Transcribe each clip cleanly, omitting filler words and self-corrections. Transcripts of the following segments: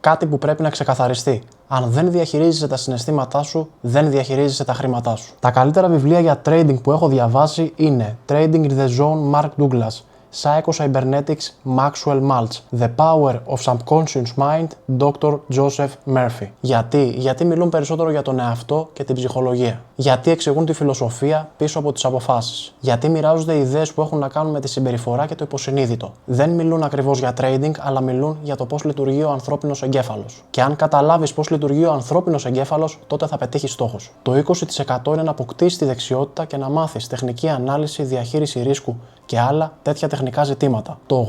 Κάτι που πρέπει να ξεκαθαριστεί. Αν δεν διαχειρίζεσαι τα συναισθήματά σου, δεν διαχειρίζεσαι τα χρήματά σου. Τα καλύτερα βιβλία για trading που έχω διαβάσει είναι Trading in the Zone Mark Douglas, Psycho Cybernetics Maxwell Maltz, The Power of Subconscious Mind Dr. Joseph Murphy. Γιατί μιλούν περισσότερο για τον εαυτό και την ψυχολογία. Γιατί εξηγούν τη φιλοσοφία πίσω από τις αποφάσεις. Γιατί μοιράζονται ιδέες που έχουν να κάνουν με τη συμπεριφορά και το υποσυνείδητο. Δεν μιλούν ακριβώς για trading, αλλά μιλούν για το πώς λειτουργεί ο ανθρώπινος εγκέφαλος. Και αν καταλάβεις πώς λειτουργεί ο ανθρώπινος εγκέφαλος, τότε θα πετύχεις στόχους. Το 20% είναι να αποκτήσεις τη δεξιότητα και να μάθεις τεχνική ανάλυση, διαχείριση ρίσκου και άλλα τέτοια τεχνικά ζητήματα. Το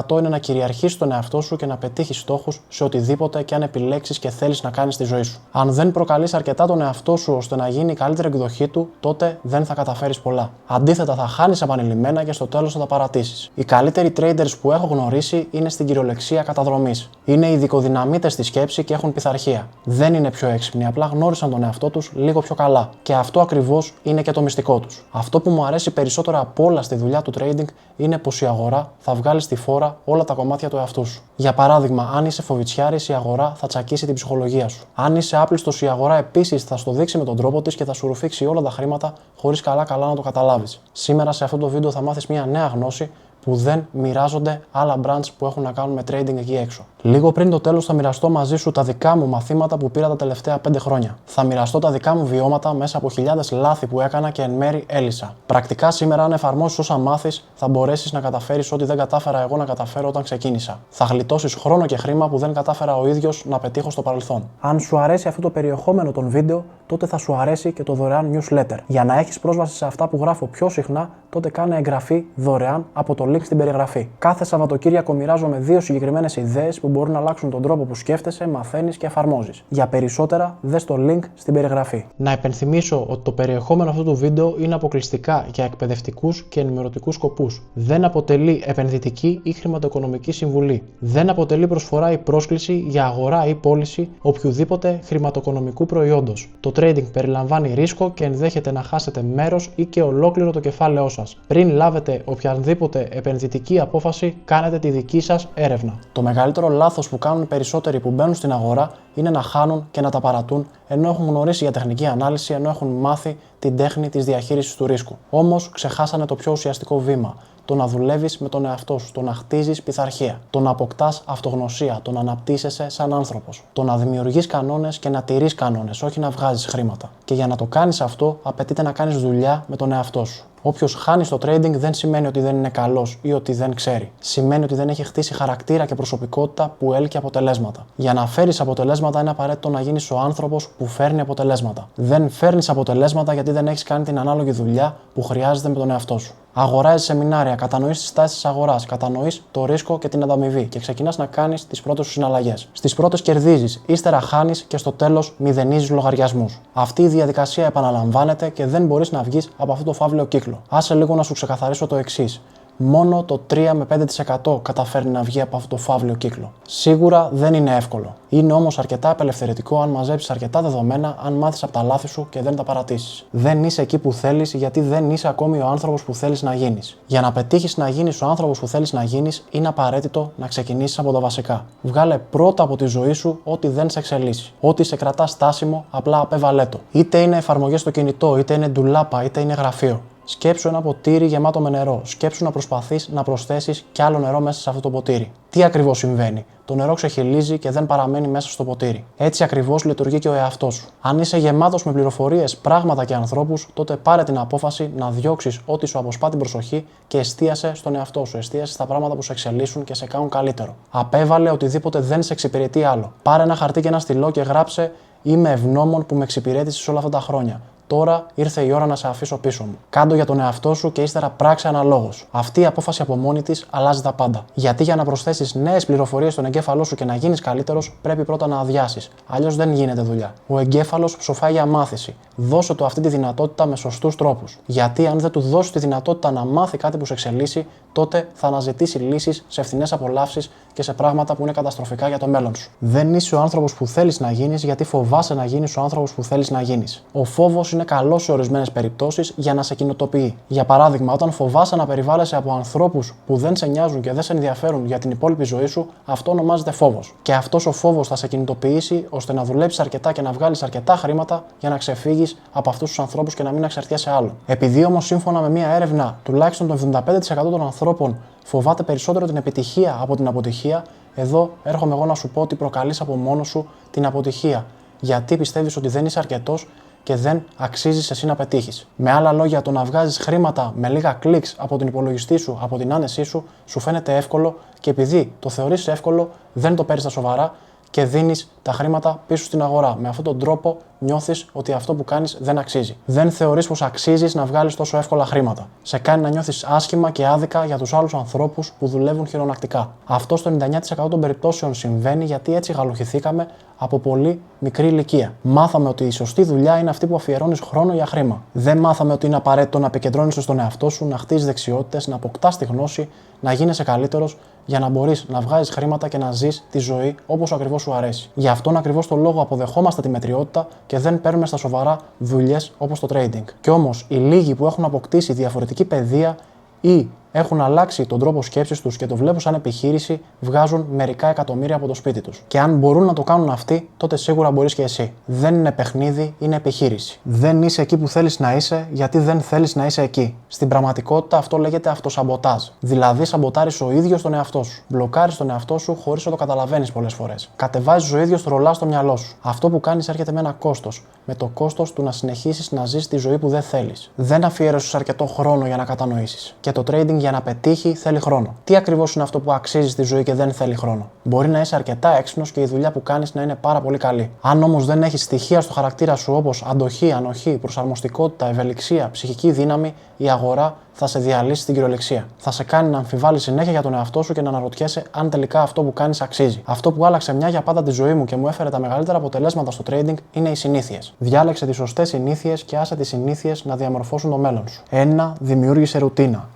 80% είναι να κυριαρχείς τον εαυτό σου και να πετύχεις στόχους σε οτιδήποτε και αν επιλέξεις και θέλεις να κάνεις στη ζωή σου. Αν δεν προκαλείς αρκετά τον εαυτό σου ώστε να γίνει η καλύτερη εκδοχή του, τότε δεν θα καταφέρεις πολλά. Αντίθετα, θα χάνεις επανειλημμένα και στο τέλος θα τα παρατήσεις. Οι καλύτεροι traders που έχω γνωρίσει είναι στην κυριολεξία καταδρομής. Είναι ειδικοδυναμίτες στη σκέψη και έχουν πειθαρχία. Δεν είναι πιο έξυπνοι, απλά γνώρισαν τον εαυτό τους λίγο πιο καλά. Και αυτό ακριβώς είναι και το μυστικό τους. Αυτό που μου αρέσει περισσότερο από όλα στη δουλειά του trading είναι πως η αγορά θα βγάλει στη φόρα όλα τα κομμάτια του εαυτού σου. Για παράδειγμα, αν είσαι φοβητσιάρης, η αγορά θα τσακίσει την ψυχολογία σου. Αν είσαι άπλιστος, η αγορά επίσης θα στο δείξει με τον τρόπο της και θα σου ρουφήξει όλα τα χρήματα χωρίς καλά να το καταλάβεις. Σήμερα σε αυτό το βίντεο θα μάθεις μια νέα γνώση που δεν μοιράζονται άλλα brands που έχουν να κάνουν με trading εκεί έξω. Λίγο πριν το τέλος θα μοιραστώ μαζί σου τα δικά μου μαθήματα που πήρα τα τελευταία 5 χρόνια. Θα μοιραστώ τα δικά μου βιώματα μέσα από χιλιάδες λάθη που έκανα και εν μέρει έλυσα. Πρακτικά σήμερα, αν εφαρμόσεις όσα μάθεις, θα μπορέσεις να καταφέρεις ό,τι δεν κατάφερα εγώ να καταφέρω όταν ξεκίνησα. Θα γλιτώσεις χρόνο και χρήμα που δεν κατάφερα ο ίδιος να πετύχω στο παρελθόν. Αν σου αρέσει αυτό το περιεχόμενο των βίντεο, τότε θα σου αρέσει και το δωρεάν newsletter. Για να έχεις πρόσβαση σε αυτά που γράφω πιο συχνά, τότε κάνε εγγραφή δωρεάν από το link στην περιγραφή. Κάθε Σαββατοκύριακο μοιράζομαι 2 συγκεκριμένες ιδέες που μπορούν να αλλάξουν τον τρόπο που σκέφτεσαι, μαθαίνεις και εφαρμόζεις. Για περισσότερα, δες το link στην περιγραφή. Να υπενθυμίσω ότι το περιεχόμενο αυτού του βίντεο είναι αποκλειστικά για εκπαιδευτικούς και ενημερωτικούς σκοπούς. Δεν αποτελεί επενδυτική ή χρηματοοικονομική συμβουλή. Δεν αποτελεί προσφορά ή πρόσκληση για αγορά ή πώληση οποιοδήποτε χρηματοοικονομικού προϊόντος. Το trading περιλαμβάνει ρίσκο και ενδέχεται να χάσετε μέρος ή και ολόκληρο το κεφάλαιό σας. Πριν λάβετε οποιαδήποτε επενδυτική απόφαση, κάνετε τη δική σας έρευνα. Το μεγαλύτερο λάθος που κάνουν οι περισσότεροι που μπαίνουν στην αγορά είναι να χάνουν και να τα παρατούν, ενώ έχουν γνωρίσει για τεχνική ανάλυση, ενώ έχουν μάθει την τέχνη της διαχείρισης του ρίσκου. Όμως ξεχάσανε το πιο ουσιαστικό βήμα. Το να δουλεύεις με τον εαυτό σου, το να χτίζεις πειθαρχία, το να αποκτάς αυτογνωσία, το να αναπτύσσεσαι σαν άνθρωπος, το να δημιουργείς κανόνες και να τηρείς κανόνες, όχι να βγάζεις χρήματα. Και για να το κάνεις αυτό, απαιτείται να κάνεις δουλειά με τον εαυτό σου. Όποιος χάνει στο trading δεν σημαίνει ότι δεν είναι καλός ή ότι δεν ξέρει. Σημαίνει ότι δεν έχει χτίσει χαρακτήρα και προσωπικότητα που έλκει αποτελέσματα. Για να φέρεις αποτελέσματα είναι απαραίτητο να γίνεις ο άνθρωπος που φέρνει αποτελέσματα. Δεν φέρνεις αποτελέσματα γιατί δεν έχεις κάνει την ανάλογη δουλειά που χρειάζεται με τον εαυτό σου. Αγοράζεις σεμινάρια, κατανοείς τις τάσεις της αγοράς, κατανοείς το ρίσκο και την ανταμοιβή και ξεκινάς να κάνεις τις πρώτες σου συναλλαγές. Στις πρώτες κερδίζεις, ύστερα χάνεις και στο τέλος μηδενίζεις λογαριασμούς. Αυτή η διαδικασία επαναλαμβάνεται και δεν μπορείς να βγεις από αυτό το φαύλο κύκλο. Άσε λίγο να σου ξεκαθαρίσω το εξής. Μόνο το 3 με 5% καταφέρνει να βγει από αυτό το φαύλο κύκλο. Σίγουρα δεν είναι εύκολο. Είναι όμως αρκετά απελευθερωτικό αν μαζέψεις αρκετά δεδομένα, αν μάθεις από τα λάθη σου και δεν τα παρατήσεις. Δεν είσαι εκεί που θέλεις γιατί δεν είσαι ακόμη ο άνθρωπος που θέλεις να γίνεις. Για να πετύχεις να γίνεις ο άνθρωπος που θέλεις να γίνεις, είναι απαραίτητο να ξεκινήσεις από τα βασικά. Βγάλε πρώτα από τη ζωή σου ό,τι δεν σε εξελίσσει. Ό,τι σε κρατά στάσιμο, απλά απέβαλέ το. Είτε είναι εφαρμογές στο κινητό, είτε είναι ντουλάπα, είτε είναι γραφείο. Σκέψου ένα ποτήρι γεμάτο με νερό. Σκέψου να προσπαθείς να προσθέσεις κι άλλο νερό μέσα σε αυτό το ποτήρι. Τι ακριβώς συμβαίνει? Το νερό ξεχυλίζει και δεν παραμένει μέσα στο ποτήρι. Έτσι ακριβώς λειτουργεί και ο εαυτός σου. Αν είσαι γεμάτος με πληροφορίες, πράγματα και ανθρώπους, τότε πάρε την απόφαση να διώξεις ό,τι σου αποσπά την προσοχή και εστίασε στον εαυτό σου. Εστίασε στα πράγματα που σε εξελίσσουν και σε κάνουν καλύτερο. Απέβαλε οτιδήποτε δεν σε εξυπηρετεί άλλο. Πάρε ένα χαρτί και ένα στυλό και γράψε: Είμαι ευγνώμων που με εξυπηρέτησες όλα αυτά τα χρόνια. Τώρα ήρθε η ώρα να σε αφήσω πίσω μου. Κάντο για τον εαυτό σου και ύστερα πράξε αναλόγως. Αυτή η απόφαση από μόνη της αλλάζει τα πάντα. Γιατί για να προσθέσεις νέες πληροφορίες στον εγκέφαλό σου και να γίνεις καλύτερος, πρέπει πρώτα να αδειάσεις. Αλλιώς δεν γίνεται δουλειά. Ο εγκέφαλος ψοφάει για μάθηση. Δώσε του αυτή τη δυνατότητα με σωστούς τρόπους. Γιατί αν δεν του δώσεις τη δυνατότητα να μάθει κάτι που σε εξελίσσει, τότε θα αναζητήσει λύσεις σε φθηνές απολαύσεις και σε πράγματα που είναι καταστροφικά για το μέλλον σου. Δεν είσαι ο άνθρωπος που θέλεις να γίνεις γιατί φοβάσαι να γίνεις ο άνθρωπος που θέλεις να γίνεις. Ο φόβος είναι καλό σε ορισμένες περιπτώσεις για να σε κινητοποιεί. Για παράδειγμα, όταν φοβάσαι να περιβάλλεσαι από ανθρώπους που δεν σε νοιάζουν και δεν σε ενδιαφέρουν για την υπόλοιπη ζωή σου, αυτό ονομάζεται φόβος. Και αυτός ο φόβος θα σε κινητοποιήσει ώστε να δουλέψεις αρκετά και να βγάλεις αρκετά χρήματα για να ξεφύγεις από αυτούς τους ανθρώπους και να μην εξαρτιέσαι άλλον. Επειδή όμως, σύμφωνα με μία έρευνα, τουλάχιστον το 75% των ανθρώπων φοβάται περισσότερο την επιτυχία από την αποτυχία, εδώ έρχομαι εγώ να σου πω ότι προκαλείς από μόνος σου την αποτυχία. Γιατί πιστεύεις ότι δεν είσαι αρκετός και δεν αξίζεις εσύ να πετύχεις. Με άλλα λόγια, το να βγάζεις χρήματα με λίγα κλικς από την υπολογιστή σου, από την άνεσή σου, σου φαίνεται εύκολο και επειδή το θεωρείς εύκολο, δεν το παίρνεις στα σοβαρά και δίνεις τα χρήματα πίσω στην αγορά. Με αυτόν τον τρόπο νιώθεις ότι αυτό που κάνεις δεν αξίζει. Δεν θεωρείς πως αξίζεις να βγάλεις τόσο εύκολα χρήματα. Σε κάνει να νιώθεις άσχημα και άδικα για τους άλλους ανθρώπους που δουλεύουν χειρονακτικά. Αυτό στο 99% των περιπτώσεων συμβαίνει γιατί έτσι γαλουχηθήκαμε από πολύ μικρή ηλικία. Μάθαμε ότι η σωστή δουλειά είναι αυτή που αφιερώνεις χρόνο για χρήμα. Δεν μάθαμε ότι είναι απαραίτητο να επικεντρώνεσαι στον εαυτό σου, να χτίσεις δεξιότητες, να αποκτάς τη γνώση, να γίνεσαι καλύτερος για να μπορείς να βγάζεις χρήματα και να ζεις τη ζωή όπως ακριβώς σου αρέσει. Γι' αυτόν ακριβώς το λόγο αποδεχόμαστε τη μετριότητα και δεν παίρνουμε στα σοβαρά δουλειές όπως το trading. Κι όμως οι λίγοι που έχουν αποκτήσει διαφορετική παιδεία ή έχουν αλλάξει τον τρόπο σκέψης τους και το βλέπουν σαν επιχείρηση, βγάζουν μερικά εκατομμύρια από το σπίτι τους. Και αν μπορούν να το κάνουν αυτοί, τότε σίγουρα μπορείς και εσύ. Δεν είναι παιχνίδι, είναι επιχείρηση. Δεν είσαι εκεί που θέλεις να είσαι, γιατί δεν θέλεις να είσαι εκεί. Στην πραγματικότητα αυτό λέγεται αυτοσαμποτάζ. Δηλαδή, σαμποτάρεις ο ίδιος τον εαυτό σου. Μπλοκάρεις τον εαυτό σου χωρίς να το καταλαβαίνεις πολλές φορές. Κατεβάζεις ο ίδιος το ρολά στο μυαλό σου. Αυτό που κάνεις έρχεται με ένα κόστος. Με το κόστος του να συνεχίσεις να ζεις τη ζωή που δεν θέλεις. Δεν αφιέρωσες αρκετό χρόνο για να κατανοήσεις. Και το trading για να πετύχει θέλει χρόνο. Τι ακριβώς είναι αυτό που αξίζει στη ζωή και δεν θέλει χρόνο? Μπορεί να είσαι αρκετά έξυπνος και η δουλειά που κάνεις να είναι πάρα πολύ καλή. Αν όμως δεν έχεις στοιχεία στο χαρακτήρα σου όπως αντοχή, ανοχή, προσαρμοστικότητα, ευελιξία, ψυχική δύναμη, η αγορά θα σε διαλύσει στην κυριολεξία. Θα σε κάνει να αμφιβάλλεις συνέχεια για τον εαυτό σου και να αναρωτιέσαι αν τελικά αυτό που κάνεις αξίζει. Αυτό που άλλαξε μια για πάντα τη ζωή μου και μου έφερε τα μεγαλύτερα αποτελέσματα στο trading είναι οι συνήθειες. Διάλεξε τις σωστές συνήθειες και άσε τις συνήθειες να διαμορφώσουν το μέλλον σου. 1. Δημιούργησε ρουτίνα.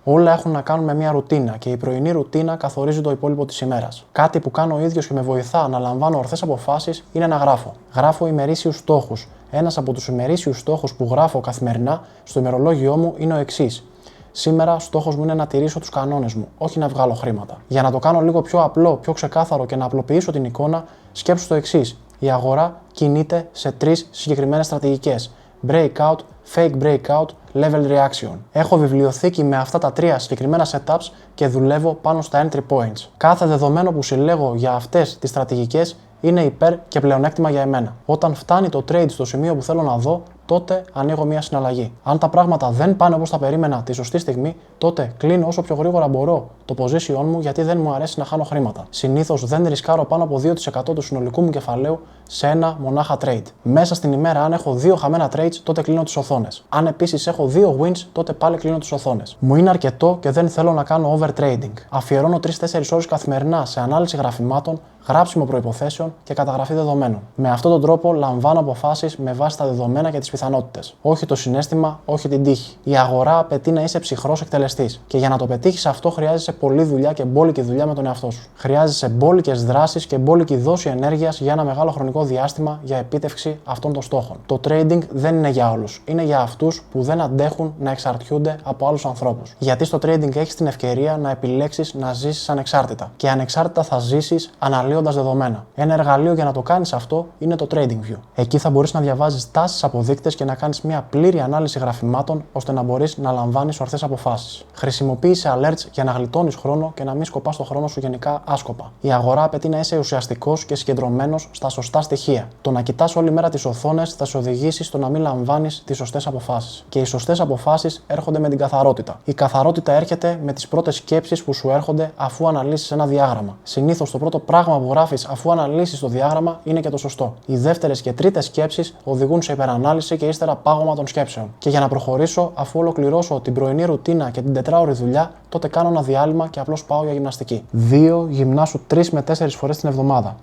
Όλα έχουν να κάνουν με μια ρουτίνα και η πρωινή ρουτίνα καθορίζει το υπόλοιπο της ημέρας. Κάτι που κάνω ο ίδιος και με βοηθά να λαμβάνω ορθές αποφάσεις είναι να γράφω. Γράφω ημερήσιους στόχους. Ένας από τους ημερήσιους στόχους που γράφω καθημερινά στο ημερολόγιό μου είναι ο εξής. Σήμερα στόχος μου είναι να τηρήσω τους κανόνες μου, όχι να βγάλω χρήματα. Για να το κάνω λίγο πιο απλό, πιο ξεκάθαρο και να απλοποιήσω την εικόνα, σκέψου το εξής. Η αγορά κινείται σε 3 συγκεκριμένες στρατηγικές. Breakout, fake breakout, level reaction. Έχω βιβλιοθήκη με αυτά τα 3 συγκεκριμένα setups και δουλεύω πάνω στα entry points. Κάθε δεδομένο που συλλέγω για αυτές τις στρατηγικές είναι υπέρ και πλεονέκτημα για εμένα. Όταν φτάνει το trade στο σημείο που θέλω να δω, τότε ανοίγω μια συναλλαγή. Αν τα πράγματα δεν πάνε όπως τα περίμενα τη σωστή στιγμή, τότε κλείνω όσο πιο γρήγορα μπορώ το position μου γιατί δεν μου αρέσει να χάνω χρήματα. Συνήθως δεν ρισκάρω πάνω από 2% του συνολικού μου κεφαλαίου σε ένα μονάχα trade. Μέσα στην ημέρα, αν έχω 2 χαμένα trades, τότε κλείνω τις οθόνες. Αν επίσης έχω 2 wins, τότε πάλι κλείνω τις οθόνες. Μου είναι αρκετό και δεν θέλω να κάνω overtrading. Αφιερώνω 3-4 ώρες καθημερινά σε ανάλυση γραφημάτων, γράψιμο προϋποθέσεων και καταγραφή δεδομένων. Με αυτόν τον τρόπο λαμβάνω αποφάσεις με βάση τα δεδομένα και τις πιθανότητες. Όχι το συναίσθημα, όχι την τύχη. Η αγορά απαιτεί να είσαι ψυχρός εκτελεστής. Και για να το πετύχεις αυτό, χρειάζεσαι πολλή δουλειά και μπόλικη δουλειά με τον εαυτό σου. Χρειάζεσαι μπόλικες δράσεις και μπόλικη δόση ενέργειας για ένα μεγάλο χρονικό διάστημα για επίτευξη αυτών των στόχων. Το trading δεν είναι για όλους. Είναι για αυτούς που δεν αντέχουν να εξαρτιούνται από άλλους ανθρώπους. Γιατί στο trading έχεις την ευκαιρία να επιλέξεις να ζήσεις ανεξάρτητα. Και ανεξάρτητα θα ζήσεις αναλύοντας δεδομένα. Ένα εργαλείο για να το κάνεις αυτό είναι το TradingView. Εκεί θα μπορείς να διαβάζεις τάσεις από δείκτες και να κάνεις μια πλήρη ανάλυση γραφημάτων ώστε να μπορείς να λαμβάνεις ορθές αποφάσεις. Χρησιμοποίησε alerts για να γλιτώνεις χρόνο και να μην σκοπάς το χρόνο σου γενικά άσκοπα. Η αγορά απαιτεί να είσαι ουσιαστικός και συγκεντρωμένος στα σωστά στοιχεία. Το να κοιτάς όλη μέρα τις οθόνες θα σε οδηγήσει στο να μην λαμβάνεις τις σωστές αποφάσεις. Και οι σωστές αποφάσεις έρχονται με την καθαρότητα. Η καθαρότητα έρχεται με τις πρώτες σκέψεις που σου έρχονται αφού αναλύσεις ένα διάγραμμα. Συνήθως το πρώτο πράγμα που γράφεις αφού αναλύσεις το διάγραμμα είναι και το σωστό. Οι δεύτερες και τρίτες σκέψεις οδηγούν σε υπερανάλυση και ύστερα πάγωμα των σκέψεων. Και για να προχωρήσω, αφού ολοκληρώσω την πρωινή ρουτίνα και την 4ωρη δουλειά, τότε κάνω ένα διάλειμμα και απλώς πάω για γυμναστική. 2. Γυμνάσου 3 με 4 φορές την εβδομάδα.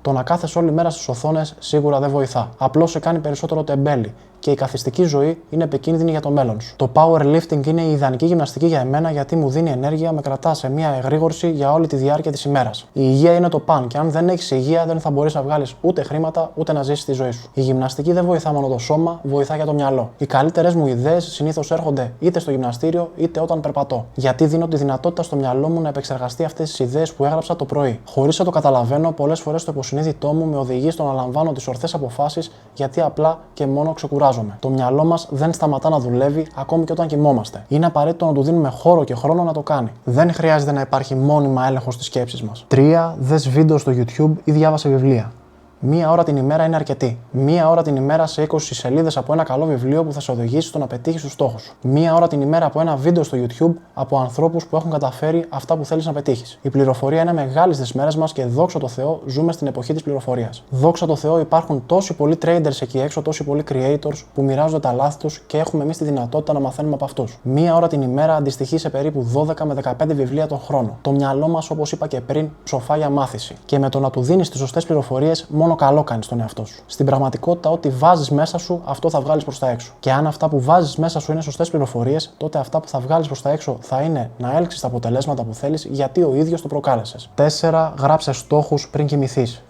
Το να κάθεσαι όλη μέρα στις οθόνες σίγουρα δεν βοηθά. Απλώς σε κάνει περισσότερο τεμπέλη και η καθιστική ζωή είναι επικίνδυνη για το μέλλον σου. Το powerlifting είναι η ιδανική γυμναστική για εμένα γιατί μου δίνει ενέργεια, με κρατά σε μια εγρήγορση για όλη τη διάρκεια της ημέρας. Η υγεία είναι το παν και αν δεν έχεις υγεία δεν θα μπορείς να βγάλεις ούτε χρήματα ούτε να ζήσεις τη ζωή σου. Η γυμναστική δεν βοηθά μόνο το σώμα, βοηθά για το μυαλό. Οι καλύτερες μου ιδέες συνήθως έρχονται είτε στο γυμναστήριο είτε όταν περπατώ. Γιατί δίνω τη δυνατότητα στο μυαλό μου να επεξεργαστεί αυτές τις ιδέες που έγραψα το πρωί. Χωρίς να το καταλαβαίνω, πολλές φορές το υποσυνείδητό μου με οδηγεί στο να λαμβάνω τις ορθές αποφάσεις γιατί απλά και μόνο ξεκουράζομαι. Το μυαλό μας δεν σταματά να δουλεύει ακόμη και όταν κοιμόμαστε. Είναι απαραίτητο να του δίνουμε χώρο και χρόνο να το κάνει. Δεν χρειάζεται να υπάρχει μόνιμα έλεγχος στις σκέψεις μας. 3. Δες βίντεο στο YouTube ή διάβασε βιβλία. Μία ώρα την ημέρα είναι αρκετή. Μία ώρα την ημέρα σε 20 σελίδες από ένα καλό βιβλίο που θα σε οδηγήσει στο να πετύχεις τους στόχους σου. Μία ώρα την ημέρα από ένα βίντεο στο YouTube από ανθρώπους που έχουν καταφέρει αυτά που θέλεις να πετύχεις. Η πληροφορία είναι μεγάλη στις μέρες μας και δόξα τω Θεώ ζούμε στην εποχή της πληροφορίας. Δόξα τω Θεώ υπάρχουν τόσοι πολλοί traders εκεί έξω, τόσοι πολλοί creators που μοιράζονται τα λάθη τους και έχουμε εμείς τη δυνατότητα να μαθαίνουμε από αυτούς. Μία ώρα την ημέρα αντιστοιχεί σε περίπου 12 με 15 βιβλία τον χρόνο. Το μυαλό μας, όπως είπα και πριν, ψοφά για μάθηση. Και με το να του δίνεις τις σωστές πληροφορίες, μόνο καλό κάνεις στον εαυτό σου. Στην πραγματικότητα, ό,τι βάζεις μέσα σου, αυτό θα βγάλεις προς τα έξω. Και αν αυτά που βάζεις μέσα σου είναι σωστές πληροφορίες, τότε αυτά που θα βγάλεις προς τα έξω θα είναι να έλξεις τα αποτελέσματα που θέλεις γιατί ο ίδιος το προκάλεσες. 4. Γράψε στόχους πριν κοιμηθείς.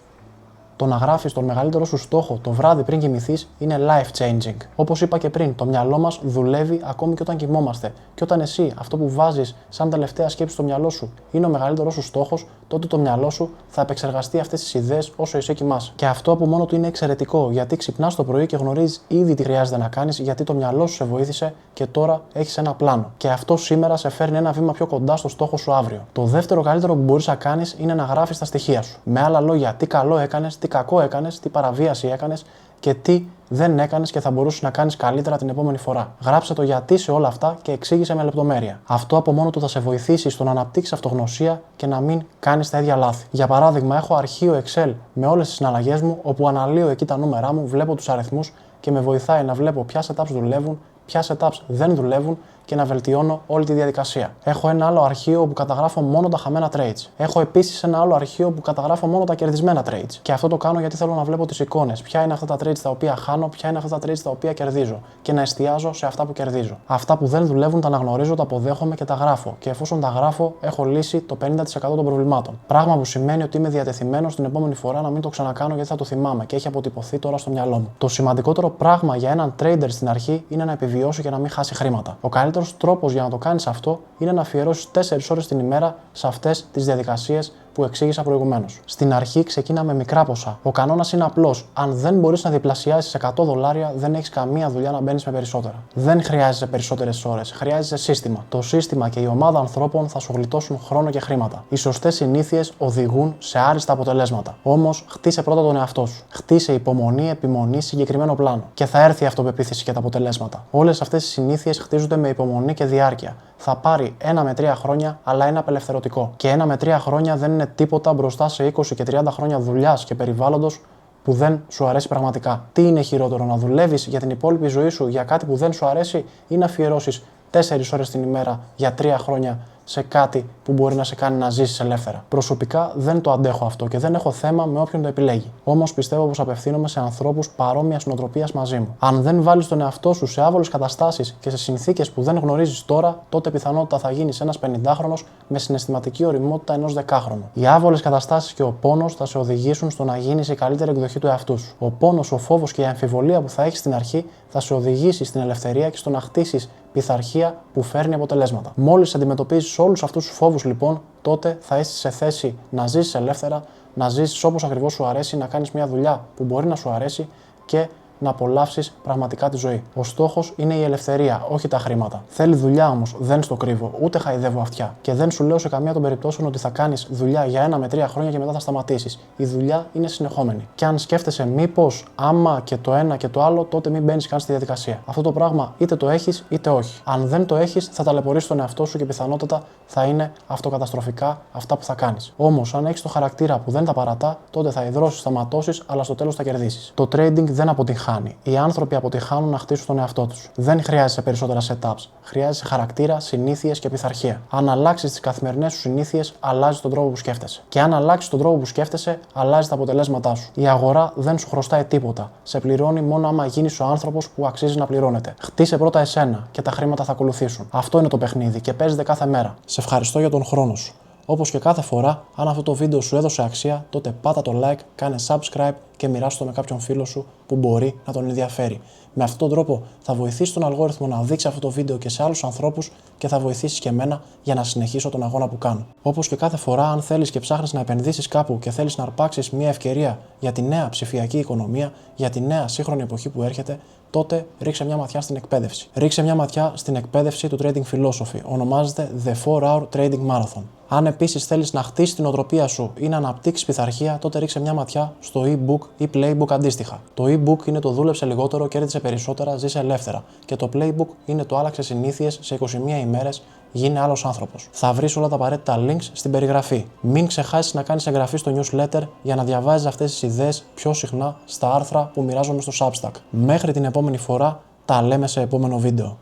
Το να γράφεις τον μεγαλύτερο σου στόχο το βράδυ πριν κοιμηθείς είναι life changing. Όπως είπα και πριν, το μυαλό μας δουλεύει ακόμη και όταν κοιμόμαστε. Και όταν εσύ αυτό που βάζεις σαν τελευταία σκέψη στο μυαλό σου είναι ο μεγαλύτερος σου στόχος, τότε το μυαλό σου θα επεξεργαστεί αυτές τις ιδέες όσο εσύ κοιμάσαι. Και αυτό από μόνο του είναι εξαιρετικό, γιατί ξυπνάς το πρωί και γνωρίζεις ήδη τι χρειάζεται να κάνεις, γιατί το μυαλό σου σε βοήθησε και τώρα έχεις ένα πλάνο. Και αυτό σήμερα σε φέρνει ένα βήμα πιο κοντά στο στόχο σου αύριο. Το δεύτερο καλύτερο που μπορείς να κάνεις είναι να γράφεις τα στοιχεία σου. Με άλλα λόγια, τι καλό έκανες, τι κακό έκανες, τι παραβίαση έκανες και τι δεν έκανες και θα μπορούσες να κάνεις καλύτερα την επόμενη φορά. Γράψε το γιατί σε όλα αυτά και εξήγησε με λεπτομέρεια. Αυτό από μόνο του θα σε βοηθήσει στο να αναπτύξεις αυτογνωσία και να μην κάνεις τα ίδια λάθη. Για παράδειγμα, έχω αρχείο Excel με όλες τις συναλλαγές μου, όπου αναλύω εκεί τα νούμερά μου, βλέπω τους αριθμούς και με βοηθάει να βλέπω ποια setups δουλεύουν, ποια setups δεν δουλεύουν και να βελτιώνω όλη τη διαδικασία. Έχω ένα άλλο αρχείο που καταγράφω μόνο τα χαμένα trades. Έχω επίσης ένα άλλο αρχείο που καταγράφω μόνο τα κερδισμένα trades. Και αυτό το κάνω γιατί θέλω να βλέπω τις εικόνες. Ποια είναι αυτά τα trades τα οποία χάνω, ποια είναι αυτά τα trades τα οποία κερδίζω. Και να εστιάζω σε αυτά που κερδίζω. Αυτά που δεν δουλεύουν τα αναγνωρίζω, τα αποδέχομαι και τα γράφω. Και εφόσον τα γράφω, έχω λύσει το 50% των προβλημάτων. Πράγμα που σημαίνει ότι είμαι διατεθειμένος την επόμενη φορά να μην το ξανακάνω γιατί θα το θυμάμαι και έχει αποτυπωθεί τώρα στο μυαλό μου. Το σημαντικότερο πράγμα για έναν trader στην αρχή είναι να επιβιώσει και να μην χάσει χρήματα. Ο καλύτερος τρόπος για να το κάνεις αυτό είναι να αφιερώσεις 4 ώρες την ημέρα σε αυτές τις διαδικασίες που εξήγησα προηγουμένως. Στην αρχή ξεκίνα με μικρά ποσά. Ο κανόνας είναι απλός. Αν δεν μπορείς να διπλασιάσεις $100, δεν έχεις καμία δουλειά να μπαίνεις με περισσότερα. Δεν χρειάζεσαι περισσότερες ώρες. Χρειάζεσαι σύστημα. Το σύστημα και η ομάδα ανθρώπων θα σου γλιτώσουν χρόνο και χρήματα. Οι σωστές συνήθειες οδηγούν σε άριστα αποτελέσματα. Όμως, χτίσε πρώτα τον εαυτό σου. Χτίσε υπομονή, επιμονή, συγκεκριμένο πλάνο. Και θα έρθει η αυτοπεποίθηση και τα αποτελέσματα. Όλες αυτές οι συνήθειες χτίζονται με υπομονή και διάρκεια. Θα πάρει 1 με 3 χρόνια, αλλά είναι απελευθερωτικό. Και 1 με 3 χρόνια δεν είναι τίποτα μπροστά σε 20 και 30 χρόνια δουλειάς και περιβάλλοντος που δεν σου αρέσει πραγματικά. Τι είναι χειρότερο, να δουλεύεις για την υπόλοιπη ζωή σου για κάτι που δεν σου αρέσει ή να αφιερώσεις 4 ώρες την ημέρα για 3 χρόνια σε κάτι που μπορεί να σε κάνει να ζήσεις ελεύθερα. Προσωπικά δεν το αντέχω αυτό και δεν έχω θέμα με όποιον το επιλέγει. Όμως πιστεύω πως απευθύνομαι σε ανθρώπους παρόμοιας νοοτροπίας μαζί μου. Αν δεν βάλεις τον εαυτό σου σε άβολες καταστάσεις και σε συνθήκες που δεν γνωρίζεις τώρα, τότε πιθανότητα θα γίνεις ένας 50χρονος με συναισθηματική ωριμότητα ενός 10χρονου. Οι άβολες καταστάσεις και ο πόνος θα σε οδηγήσουν στο να γίνεις η καλύτερη εκδοχή του εαυτού σου. Ο πόνος, ο φόβος και η αμφιβολία που θα έχεις στην αρχή θα σε οδηγήσει στην ελευθερία και στο να χτίσεις πειθαρχία που φέρνει αποτελέσματα. Μόλις αντιμετωπίζεις όλους αυτούς τους φόβους, λοιπόν, τότε θα είσαι σε θέση να ζήσεις ελεύθερα, να ζήσεις όπως ακριβώς σου αρέσει, να κάνεις μια δουλειά που μπορεί να σου αρέσει και να απολαύσεις πραγματικά τη ζωή. Ο στόχος είναι η ελευθερία, όχι τα χρήματα. Θέλει δουλειά όμως, δεν στο κρύβω, ούτε χαϊδεύω αυτιά. Και δεν σου λέω σε καμία των περιπτώσεων ότι θα κάνεις δουλειά για 1 με 3 χρόνια και μετά θα σταματήσεις. Η δουλειά είναι συνεχόμενη. Και αν σκέφτεσαι μήπως άμα και το ένα και το άλλο, τότε μην μπαίνεις καν στη διαδικασία. Αυτό το πράγμα είτε το έχεις είτε όχι. Αν δεν το έχεις, θα ταλαιπωρήσεις τον εαυτό σου και πιθανότατα θα είναι αυτοκαταστροφικά αυτά που θα κάνεις. Όμως, αν έχεις το χαρακτήρα που δεν τα παρατά, τότε θα υδρώσεις, θα ματώσεις, αλλά στο τέλος θα κερδίσεις. Το trading δεν αποτυγχάνει αποτυχάνει. Οι άνθρωποι αποτυχάνουν να χτίσουν τον εαυτό τους. Δεν χρειάζεσαι περισσότερα setups. Χρειάζεσαι χαρακτήρα, συνήθειες και πειθαρχία. Αν αλλάξεις τις καθημερινές σου συνήθειες, αλλάζει τον τρόπο που σκέφτεσαι. Και αν αλλάξεις τον τρόπο που σκέφτεσαι, αλλάζει τα αποτελέσματά σου. Η αγορά δεν σου χρωστάει τίποτα. Σε πληρώνει μόνο άμα γίνεις ο άνθρωπος που αξίζει να πληρώνεται. Χτίσε πρώτα εσένα και τα χρήματα θα ακολουθήσουν. Αυτό είναι το παιχνίδι και παίζεται κάθε μέρα. Σε ευχαριστώ για τον χρόνο σου. Όπως και κάθε φορά, αν αυτό το βίντεο σου έδωσε αξία, τότε πάτα το like, κάνε subscribe και μοιράσου το με κάποιον φίλο σου που μπορεί να τον ενδιαφέρει. Με αυτόν τον τρόπο θα βοηθήσει τον αλγόριθμο να δείξει αυτό το βίντεο και σε άλλους ανθρώπους και θα βοηθήσει και εμένα για να συνεχίσω τον αγώνα που κάνω. Όπως και κάθε φορά, αν θέλεις και ψάχνεις να επενδύσεις κάπου και θέλεις να αρπάξεις μια ευκαιρία για τη νέα ψηφιακή οικονομία, για τη νέα σύγχρονη εποχή που έρχεται, τότε ρίξε μια ματιά στην εκπαίδευση. Ρίξε μια ματιά στην εκπαίδευση του Trading Philosophy. Ονομάζεται The 4-Hour Trading Marathon. Αν επίσης θέλεις να χτίσεις την οτροπία σου ή να αναπτύξεις πειθαρχία, τότε ρίξε μια ματιά στο e-book ή playbook αντίστοιχα. Το e-book είναι το δούλεψε λιγότερο, κέρδισε περισσότερα, ζήσε ελεύθερα. Και το playbook είναι το άλλαξε συνήθειες σε 21 ημέρες, γίνε άλλος άνθρωπος. Θα βρεις όλα τα απαραίτητα links στην περιγραφή. Μην ξεχάσεις να κάνεις εγγραφή στο newsletter για να διαβάζεις αυτές τις ιδέες πιο συχνά στα άρθρα που μοιράζομαι στο Substack. Μέχρι την επόμενη φορά, τα λέμε σε επόμενο βίντεο.